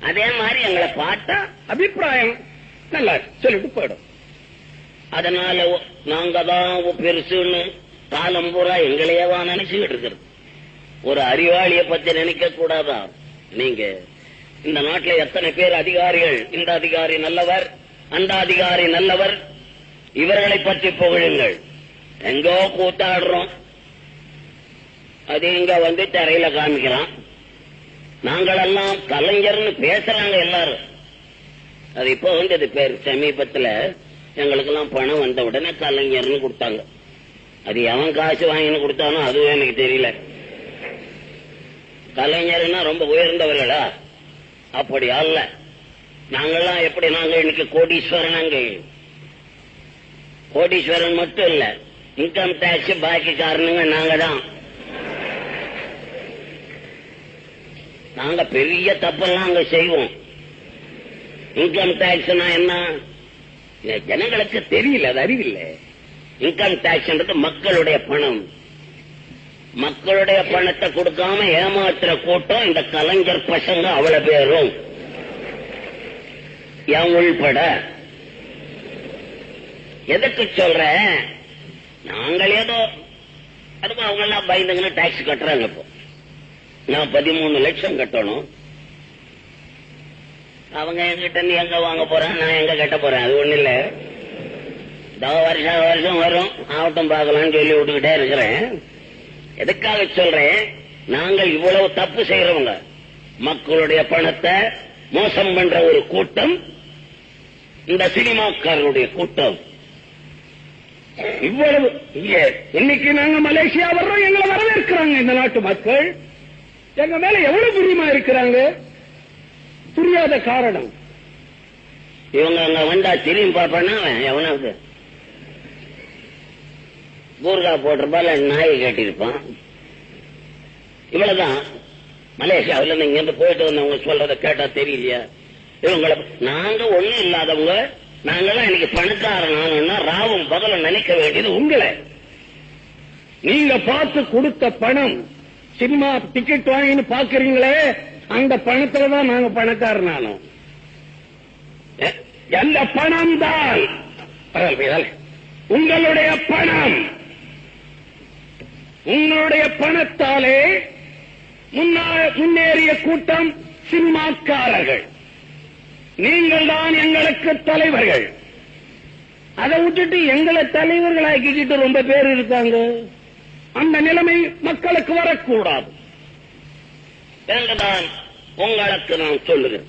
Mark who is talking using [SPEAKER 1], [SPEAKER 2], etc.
[SPEAKER 1] அதே மாதிரி எங்களை பார்த்தா
[SPEAKER 2] அபிப்பிராயம் நல்லா சொல்லிட்டு போயிடும்.
[SPEAKER 1] அதனால நாங்க தான் பெருசுன்னு காலம் பூரா எங்களையவா நினைச்சுக்கிட்டு இருக்கிறது. ஒரு அறிவாளிய பத்தி நினைக்க கூடாதா? நீங்க இந்த நாட்டில் எத்தனை பேர் அதிகாரிகள், இந்த அதிகாரி நல்லவர், அந்த அதிகாரி நல்லவர், இவர்களை பற்றி புகழுங்கள். எங்கோ கூத்தாடுறோம், அது இங்க வந்து தரையில காமிக்கலாம். நாங்களெல்லாம் கலைஞர்னு பேசுறாங்க எல்லாரும். அது இப்போ வந்தது பேர். சமீபத்துல எங்களுக்கெல்லாம் பணம் வந்த உடனே கலைஞர்னு கொடுத்தாங்க. அது எவன் காசு வாங்கின்னு கொடுத்தானோ அதுவும் எனக்கு தெரியல. கலைஞர்னா ரொம்ப உயர்ந்தவர்களா? அப்படி அல்ல. நாங்கெல்லாம் எப்படி? நாங்க இன்னைக்கு கோடீஸ்வரன். கோடீஸ்வரன் மட்டும் இல்ல, இன்கம் டாக்ஸ் பாக்கி காரணங்க நாங்க தான். நாங்க பெரிய தப்பெல்லாம் அங்க செய்வோம். இன்கம் டாக்ஸ்னா என்ன ஜனங்களுக்கு தெரியல, அது அறிவில்லை. இன்கம் டாக்ஸ் மக்களுடைய பணம். மக்களுடைய பணத்தை கொடுக்காம ஏமாற்றுற கூட்டம் இந்த கலைஞர் பசங்க அவ்வளவு பேரும், என் உள்பட. எதுக்கு சொல்ற? நாங்கள் ஏதோ அதுவும் அவங்க எல்லாம் பயந்துங்கன்னு டாக்ஸ் கட்டுறாங்க. இப்போ நான் 13 லட்சம் கட்டணும். அவங்க என்கிட்ட நீ எங்க வாங்க போறேன், நான் எங்க கட்ட போறேன்? அது ஒண்ணு இல்ல. வருஷம் வரும், ஆவட்டம் பார்க்கலாம்னு சொல்லி விட்டுக்கிட்டே இருக்கிறேன். எதுக்காக சொல்றேன்? நாங்கள் இவ்வளவு தப்பு செய்யறவங்க, மக்களுடைய பணத்தை மோசம் பண்ற ஒரு கூட்டம் இந்த சினிமாக்காரருடைய கூட்டம்.
[SPEAKER 2] இவ்வளவு இன்னைக்கு நாங்க மலேசியா வர்றோம், எங்களை வரவேற்கிறாங்க இந்த நாட்டு மக்கள். எங்க மேல எவ்வளவு பிரியமா இருக்கிறாங்க. புரியாத காரணம்
[SPEAKER 1] இவங்க அங்க வந்தா திரும்பி பார்ப்பானா எவனாவது கூர்கா போட்டிருப்பால நாயை கேட்டிருப்பான். இவ்வளவுதான். மலேசியாவில இங்க இருந்து போயிட்டு வந்தவங்க சொல்றத கேட்டா தெரியலையா? இவங்களை நாங்க ஒண்ணும் இல்லாதவங்க, நாங்கெல்லாம் இன்னைக்கு பணக்காரனா ராவும் பகலும் நினைக்க வேண்டியது உங்களை.
[SPEAKER 2] நீங்க பார்த்து கொடுத்த பணம், சினிமா டிக்கெட் வாங்கின்னு பாக்குறீங்களே, அந்த பணத்துலதான் நாங்க பணக்காரனானோம். எந்த பணம் தான் உங்களுடைய பணம். உங்களுடைய பணத்தாலே முன்னேறிய கூட்டம் சினிமாக்காரர்கள். நீங்கள் தான் எங்களுக்கு தலைவர்கள். அதை விட்டுட்டு எங்களை தலைவர்களாக்கிக்கிட்டு ரொம்ப பேர் இருக்காங்க. அந்த நிலைமை மக்களுக்கு வரக்கூடாது
[SPEAKER 1] என்றுதான் உங்களுக்கு நான் சொல்லுகிறேன்.